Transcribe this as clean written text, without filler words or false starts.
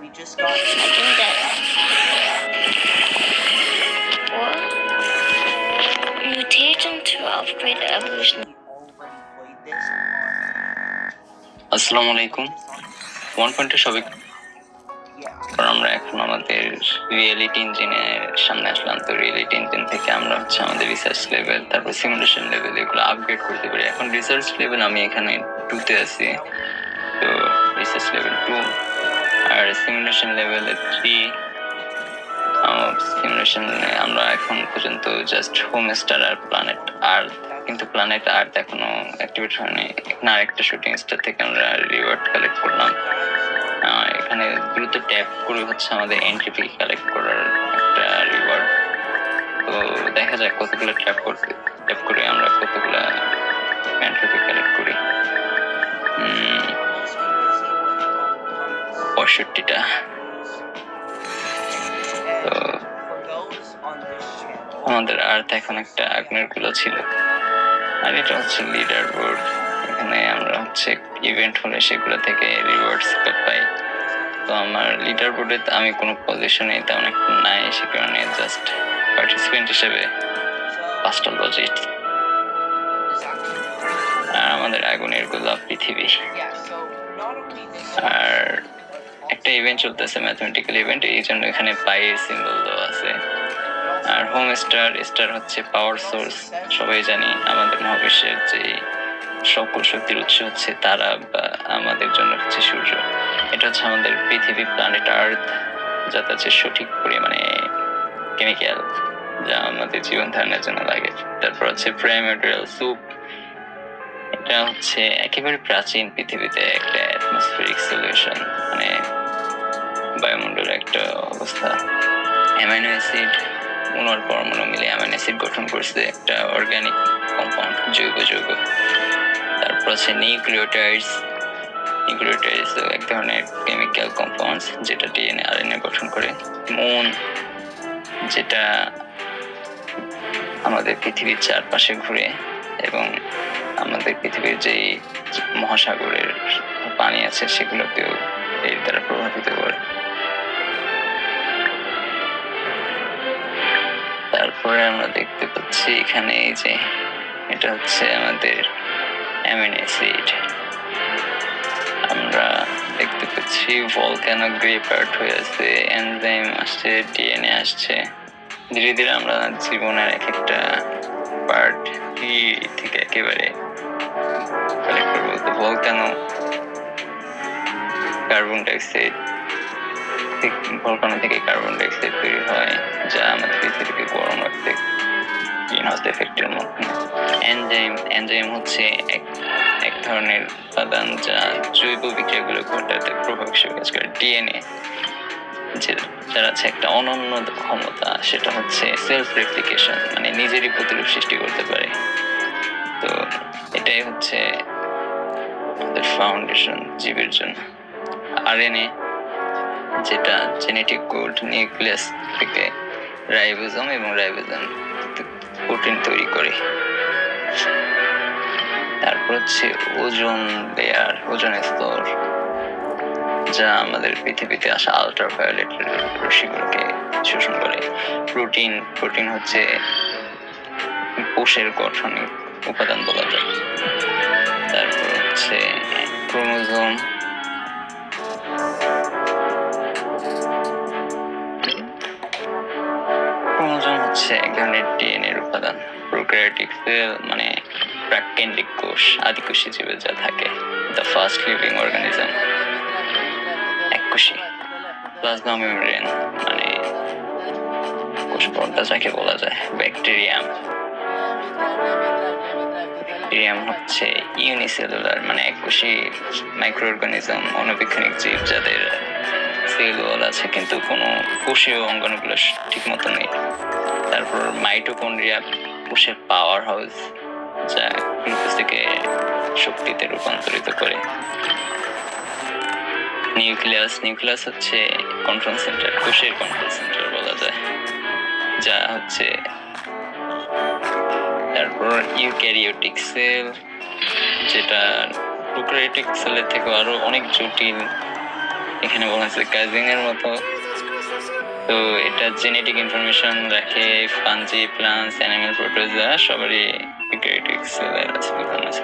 I think that or mutation to upgrade the evolution. আসসালামু আলাইকুম। 1.2 সবাই আমরা এখন আমাদের রিয়েলিটি ইঞ্জিনের সামনে আসলাম। তো রিয়েলিটি ইঞ্জিন থেকে আমরা আমাদের রিসার্চ লেভেল, তারপর সিমুলেশন লেভেল এগুলো আপগ্রেড করতে পারি। এখন রিসার্চ লেভেল আমি এখানে 2 তে আছি, তো রিসার্চ লেভেল 2 আর সিমুলেশন লেভেল 3। সিমুলেশনে আমরা এখন পর্যন্ত জাস্ট হোমস্টার আর প্ল্যানেট আর্থ, কিন্তু প্ল্যানেট আর্থ এখনো অ্যাক্টিভেট হয়নি। এখানে আরেকটা শুটিং স্টার থেকে আমরা রিওয়ার্ড কালেক্ট করলাম। এখানে দ্রুত ট্যাপ করে আমাদের এন্ট্রি ফি কালেক্ট করার একটা রিওয়ার্ড। তো দেখা যাক কতগুলো ট্যাপ করে আমরা কতগুলো এন্ট্রি ফি কালেক্ট করি। 65টা। তো আমাদের আর্থ এখন একটা আগ্নেয় গুলো ছিল, আর এটা লিডার বোর্ড। এখানে আমরা ইভেন্ট হলে সেগুলো থেকে রিওয়ার্ডস পাই। তো আমার লিডার বোর্ডে আমি কোনো পজিশনে তেমন একটা নাই, সে কারণে জাস্ট পার্টিসিপেন্ট হিসেবে 5টা লজিট। আর আমাদের আগুনের গোলাপ পৃথিবী। আর একটা ইভেন্ট চলতেছে, ম্যাথমেটিক্যাল ইভেন্ট, এই জন্য এখানে পাইয়ের সিম্বল দেওয়া আছে। আর হোম স্টার হচ্ছে পাওয়ার সোর্স। সবাই জানি আমাদের মহাবিশ্বের যে সকল শক্তির উৎস হচ্ছে তারা, বা আমাদের জন্য হচ্ছে সূর্য। এটা আমাদের পৃথিবী, প্ল্যানেট আর্থ, যাতে সঠিক পরিমাণে কেমিক্যাল যা আমাদের জীবন ধারণের জন্য লাগে। তারপর প্রাইমেরিয়াল সুপ। এটা একেবারে প্রাচীন পৃথিবীতে একটা অ্যাটমসফিয়ারিক সলিউশন, মানে বায়ুমণ্ডলের একটা অবস্থা। অ্যামাইনো অ্যাসিড, উনার পরমাণু মিলে অ্যামাইনো অ্যাসিড গঠন করছে একটা অর্গানিক কম্পাউন্ড, জৈব যৌগ। তারপর নিউক্লিওটাইডস এক ধরনের কেমিক্যাল কম্পাউন্ডস যেটা ডিএনএ আরএনএ গঠন করে। মুন, যেটা আমাদের পৃথিবীর চারপাশে ঘুরে এবং আমাদের পৃথিবীর যে মহাসাগরের পানি আছে সেগুলোকেও এর দ্বারা প্রভাবিত করে। তারপরে আমরা দেখতে পাচ্ছি এখানে এই যে এটা আমাদের অ্যামিনো অ্যাসিড। আমরা দেখতে পাচ্ছি ভলকানো গ্রে পার্ট হয়ে আছে, এনজাইম আসছে, ডিএনএ আসছে। ধীরে ধীরে আমরা জীবনের এক একটা পার্ট থেকে একেবারে কালেক্ট করবো। তো ভলকানো কার্বন ডাইঅক্সাইড থেকে কার্বন ডাইঅক্সাইড তৈরি হয়, যা আমাদের পৃথিবীকে গরম রাখতে গ্রিনহাউস এফেক্টের মধ্যে। এনজাইম হচ্ছে এক ধরনের উপাদান যা জৈব বিক্রিয়াগুলো ঘটাতে প্রভাবশালী কাজ করে। ডিএনএ যার আছে একটা অনন্য ক্ষমতা, সেটা সেলফ রেপ্লিকেশন, মানে নিজেরই প্রতিরূপ সৃষ্টি করতে পারে। তো এটাই আমাদের ফাউন্ডেশন জীবের জন্য। আরএনএ, যেটা জেনেটিক কোড, নিউক্লিয়াস থেকে রাইবোজোম এবং রাইবোজোম প্রোটিন তৈরি করে। তারপর ওজোন লেয়ার, ওজোনের স্তর, যা আমাদের পৃথিবীতে আসা আল্ট্রাভায়োলেট রশ্মিগুলোকে শোষণ করে। প্রোটিন কোষের গঠনিক উপাদান বলা যায়। তারপর ক্রোমোজোম, এক ধরনের ডিএনএর উপাদান। প্রোক্যারিওটিক সেল মানে প্রাককেন্দ্রিক কোষ, আদিকোষী জীবে যা থাকে। দ্য ফার্স্ট লিভিং অর্গানিজম, এককোষী। প্লাজমা মেমব্রেন মানে কোষ পর্দা যাকে বলা যায়। ব্যাকটেরিয়াম ইউনিসেলুলার মানে এককোষী মাইক্রো অর্গানিজম, অণুবীক্ষণিক জীব যাদের সেল ওয়াল আছে কিন্তু কোনো কোষীয় অঙ্গাণুগুলো ঠিক মতো নেই। তারপর মাইটোকন্ড্রিয়া, কোষের পাওয়ার হাউস, যা গ্লুকোজকে শক্তিতে রূপান্তরিত করে। নিউক্লিয়াস কন্ট্রোল সেন্টার, কোষের কন্ট্রোল সেন্টার বলা যায়, যা তারপর ইউক্যারিওটিক সেল, যেটা প্রোক্যারিওটিক সেলের থেকে আরো অনেক জটিল এখানে বলা হয়েছে কাজিং এর মতো। তো এটা জেনেটিক ইনফরমেশন রাখে ফাঞ্জি, প্লান্টস, অ্যানিমাল, প্রোটোজোয়া সবারই ইউক্যারিওটিক সেলের আছে।